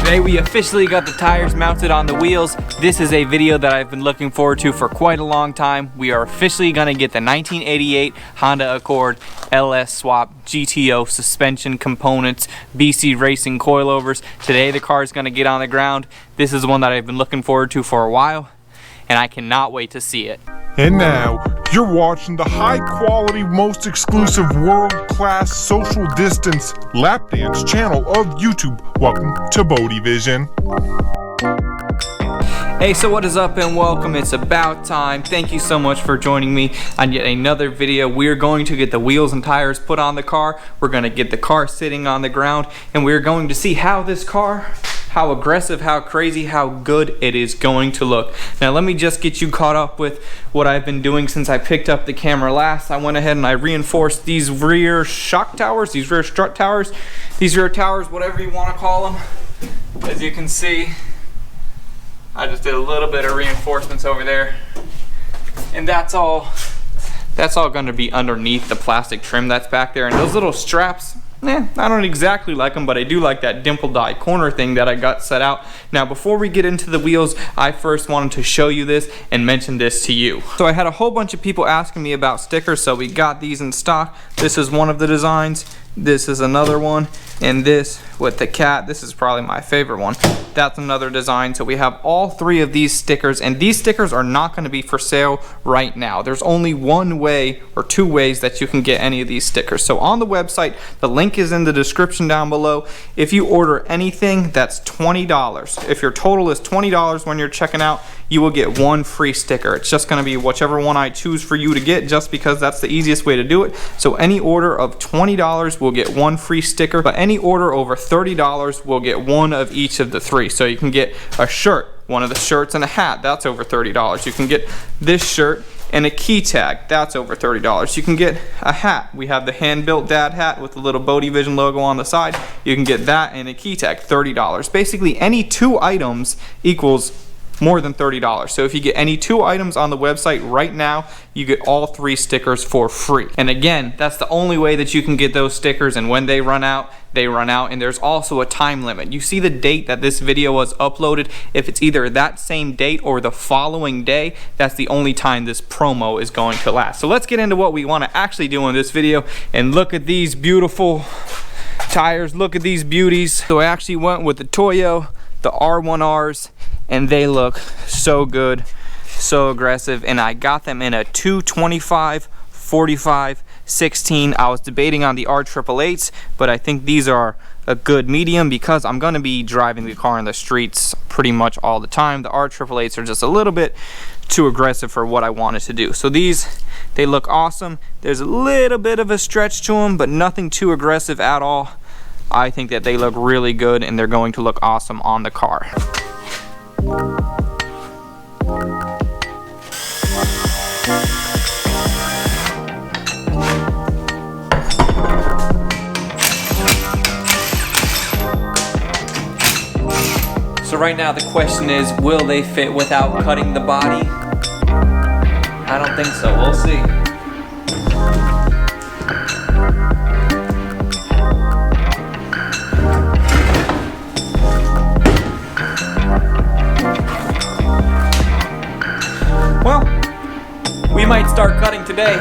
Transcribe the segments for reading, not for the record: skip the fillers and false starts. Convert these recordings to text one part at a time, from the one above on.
Today we officially got the tires mounted on the wheels. This is a video that I've been looking forward to for quite a long time. We are officially gonna get the 1988 Honda Accord LS Swap GTO suspension components, BC Racing coilovers. Today the car is gonna get on the ground. This is one that I've been looking forward to for a while, and I cannot wait to see it. And now, you're watching the high-quality, most exclusive, world-class, social distance lap dance channel of YouTube. Welcome to Bodie Vision. Hey, so what is up and welcome. It's about time. Thank you so much for joining me on yet another video. We're going to get the wheels and tires put on the car. We're going to get the car sitting on the ground, and we're going to see how this car, how aggressive, how crazy, how good it is going to look. Now let me just get you caught up with what I've been doing since I picked up the camera last. I went ahead and I reinforced these rear shock towers, these rear strut towers, these rear towers, whatever you want to call them. As you can see, I just did a little bit of reinforcements over there, and that's all going to be underneath the plastic trim that's back there. And those little straps, I don't exactly like them, but I do like that dimple die corner thing that I got set out. Now before we get into the wheels, I first wanted to show you this and mention this to you. So I had a whole bunch of people asking me about stickers, so we got these in stock. This is one of the designs, this is another one, and this with the cat, this is probably my favorite one. That's another design. So we have all three of these stickers, and these stickers are not going to be for sale right now. There's only one way or two ways that you can get any of these stickers. So on the website, the link is in the description down below. If you order anything, that's $20. If your total is $20 when you're checking out, you will get one free sticker. It's just going to be whichever one I choose for you to get, just because that's the easiest way to do it. So any order of $20 will get one free sticker, but any order over $30 will get one of each of the three. So you can get a shirt, one of the shirts, and a hat. That's over $30. You can get this shirt and a key tag. That's over $30. You can get a hat. We have the hand-built dad hat with the little Bodie Vision logo on the side. You can get that and a key tag, $30. Basically, any two items equals more than $30. So if you get any two items on the website right now, you get all three stickers for free. And again, that's the only way that you can get those stickers, and when they run out, they run out. And there's also a time limit. You see the date that this video was uploaded. If it's either that same date or the following day, that's the only time this promo is going to last. So let's get into what we want to actually do in this video, and look at these beautiful tires. Look at these beauties. So I actually went with the Toyo, the R1Rs, and they look so good, so aggressive. And I got them in a 225, 45, 16. I was debating on the R888s, but I think these are a good medium because I'm going to be driving the car in the streets pretty much all the time. The R888s are just a little bit too aggressive for what I wanted to do. So these, they look awesome. There's a little bit of a stretch to them, but nothing too aggressive at all. I think that they look really good, and they're going to look awesome on the car. So right now the question is, will they fit without cutting the body? I don't think so. We'll see. Well, we might start cutting today.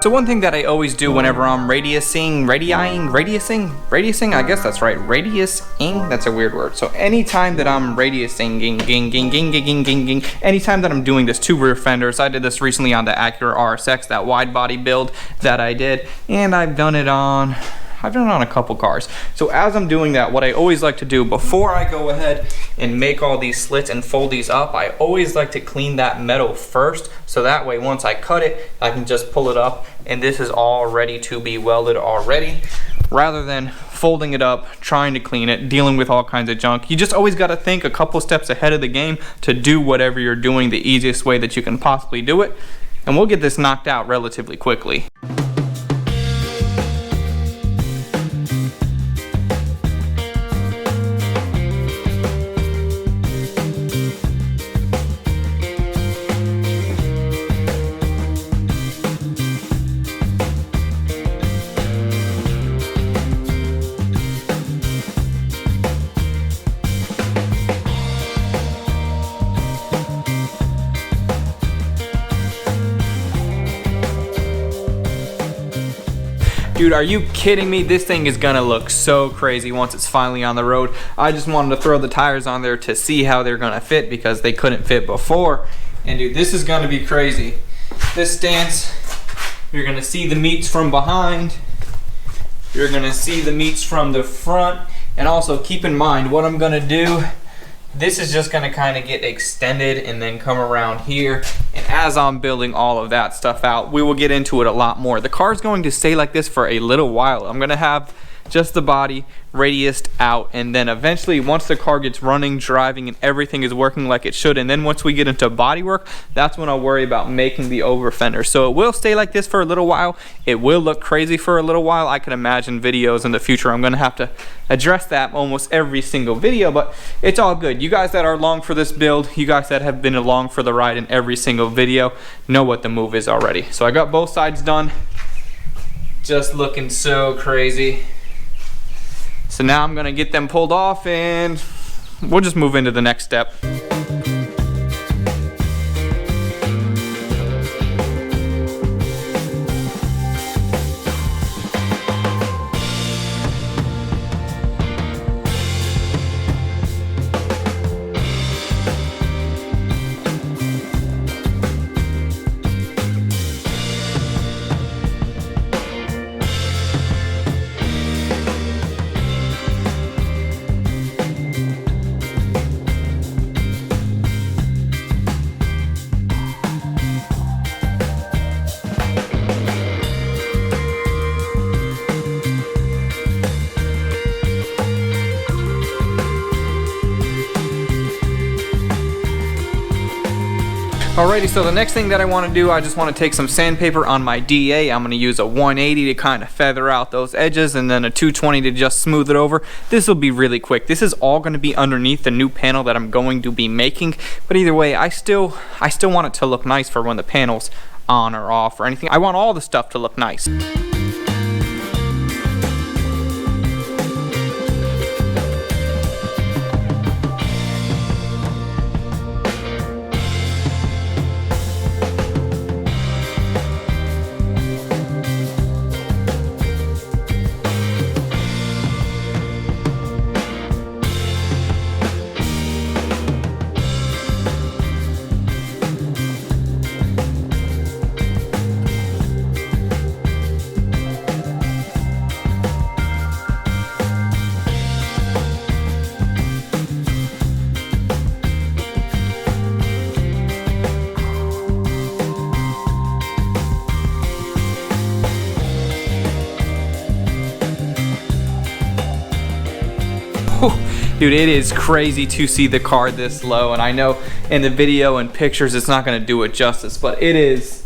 So one thing that I always do whenever I'm radiusing, I guess that's right, radiusing, that's a weird word. So anytime that I'm radiusing, anytime that I'm doing this two rear fenders, I did this recently on the Acura RSX, that wide body build that I did, and I've done it on a couple cars. So as I'm doing that, what I always like to do before I go ahead and make all these slits and fold these up, I always like to clean that metal first, so that way once I cut it, I can just pull it up and this is all ready to be welded already, rather than folding it up, trying to clean it, dealing with all kinds of junk. You just always got to think a couple steps ahead of the game to do whatever you're doing the easiest way that you can possibly do it, and we'll get this knocked out relatively quickly. Dude, are you kidding me? This thing is gonna look so crazy once it's finally on the road. I just wanted to throw the tires on there to see how they're gonna fit because they couldn't fit before. And dude, this is gonna be crazy. This stance, you're gonna see the meats from behind. You're gonna see the meats from the front. And also keep in mind what I'm gonna do. This is just gonna kind of get extended and then come around here. And as I'm building all of that stuff out, we will get into it a lot more. The car's going to stay like this for a little while. I'm gonna have just the body radiused out, and then eventually once the car gets running, driving, and everything is working like it should, and then once we get into body work, that's when I'll worry about making the over fender. So it will stay like this for a little while. It will look crazy for a little while. I can imagine videos in the future I'm gonna have to address that almost every single video, but it's all good. You guys that are along for this build, you guys that have been along for the ride in every single video, know what the move is already. So I got both sides done, just looking so crazy. So now I'm gonna get them pulled off and we'll just move into the next step. Alrighty, so the next thing that I want to do, I just want to take some sandpaper on my DA. I'm going to use a 180 to kind of feather out those edges, and then a 220 to just smooth it over. This will be really quick. This is all going to be underneath the new panel that I'm going to be making, but either way, I still want it to look nice for when the panel's on or off or anything. I want all the stuff to look nice. Dude, it is crazy to see the car this low, and I know in the video and pictures it's not going to do it justice, but it is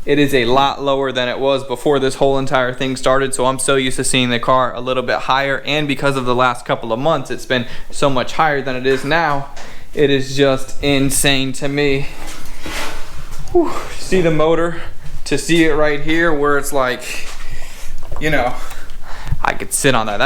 a lot lower than it was before this whole entire thing started. So I'm so used to seeing the car a little bit higher, and because of the last couple of months it's been so much higher than it is now. It is just insane to me. Whew. See the motor, to see it right here where it's like, you know, I could sit on that.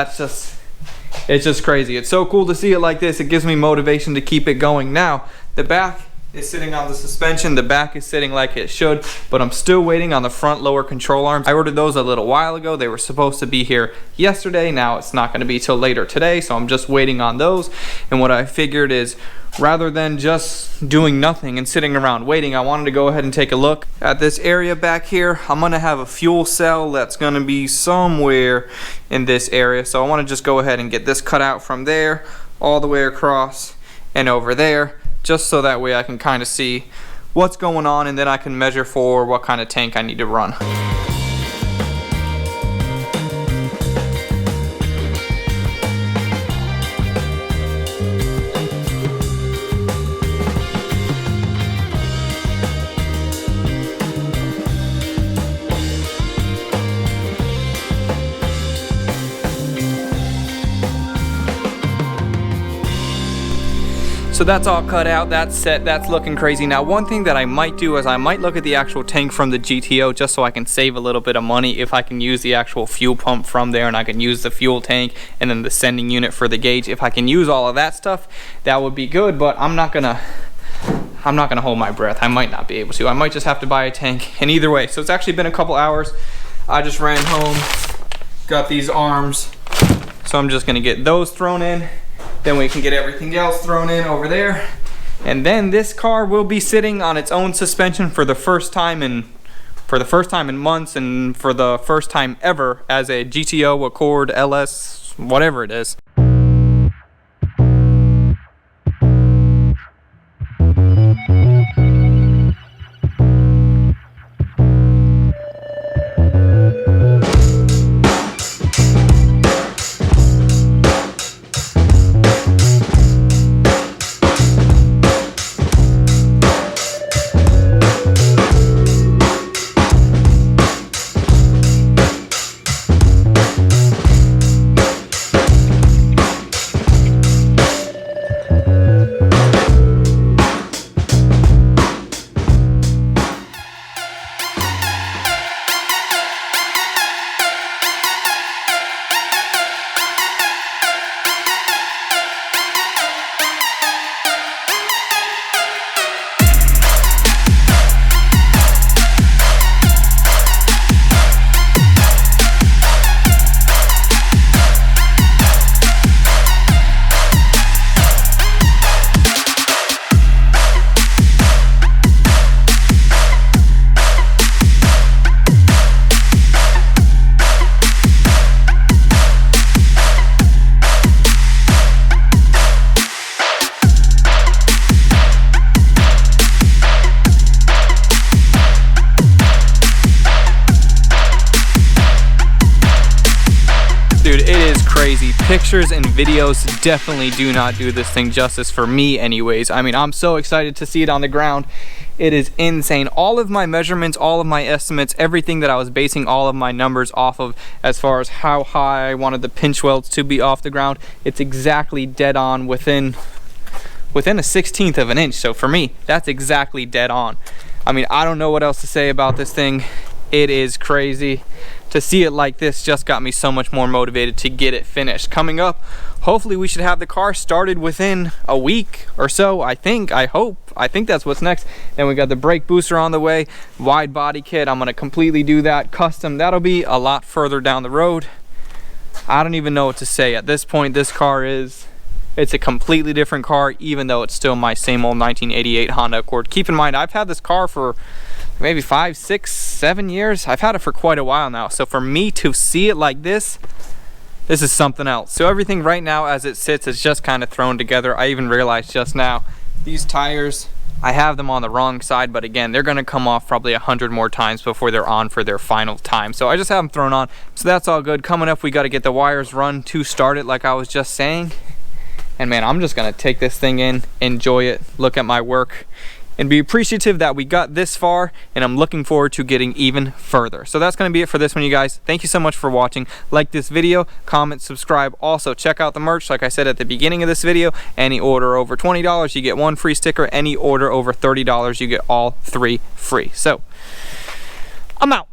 It's just crazy. It's so cool to see it like this. It gives me motivation to keep it going. Now, the back is sitting on the suspension, the back is sitting like it should, but I'm still waiting on the front lower control arms. I ordered those a little while ago. They were supposed to be here yesterday. Now it's not going to be till later today, so I'm just waiting on those. And what I figured is, rather than just doing nothing and sitting around waiting, I wanted to go ahead and take a look at this area back here. I'm going to have a fuel cell that's going to be somewhere in this area, so I want to just go ahead and get this cut out from there all the way across and over there, just so that way I can kind of see what's going on, and then I can measure for what kind of tank I need to run. So that's all cut out, that's set, that's looking crazy. Now one thing that I might do is I might look at the actual tank from the GTO, just so I can save a little bit of money if I can use the actual fuel pump from there, and I can use the fuel tank and then the sending unit for the gauge. If I can use all of that stuff, that would be good, but I'm not gonna hold my breath. I might not be able to. I might just have to buy a tank. And either way, so it's actually been a couple hours. I just ran home, got these arms, so I'm just gonna get those thrown in. Then we can get everything else thrown in over there. And then this car will be sitting on its own suspension for the first time in months, and for the first time ever as a GTO, Accord, LS, whatever it is. Dude, it is crazy. Pictures and videos definitely do not do this thing justice, for me anyways. I mean, I'm so excited to see it on the ground. It is insane. All of my measurements, all of my estimates, everything that I was basing all of my numbers off of as far as how high I wanted the pinch welds to be off the ground, it's exactly dead on within a 1/16 of an inch. So for me, that's exactly dead on. I mean, I don't know what else to say about this thing. It is crazy. To see it like this just got me so much more motivated to get it finished. Coming up, hopefully we should have the car started within a week or so. I hope that's what's next. Then we got the brake booster on the way, wide body kit. I'm gonna completely do that custom. That'll be a lot further down the road. I don't even know what to say. At this point, this car it's a completely different car, even though it's still my same old 1988 Honda Accord. Keep in mind, I've had this car for maybe 5, 6, 7 years. I've had it for quite a while now. So for me to see it like this is something else. So everything right now as it sits is just kind of thrown together. I even realized just now, these tires, I have them on the wrong side, but again, they're gonna come off probably 100 more times before they're on for their final time. So I just have them thrown on. So that's all good. Coming up, we gotta get the wires run to start it, like I was just saying. And man, I'm just gonna take this thing in, enjoy it, look at my work, and be appreciative that we got this far, and I'm looking forward to getting even further. So that's gonna be it for this one, you guys. Thank you so much for watching. Like this video, comment, subscribe. Also, check out the merch. Like I said at the beginning of this video, any order over $20, you get 1 free sticker. Any order over $30, you get all 3 free. So, I'm out.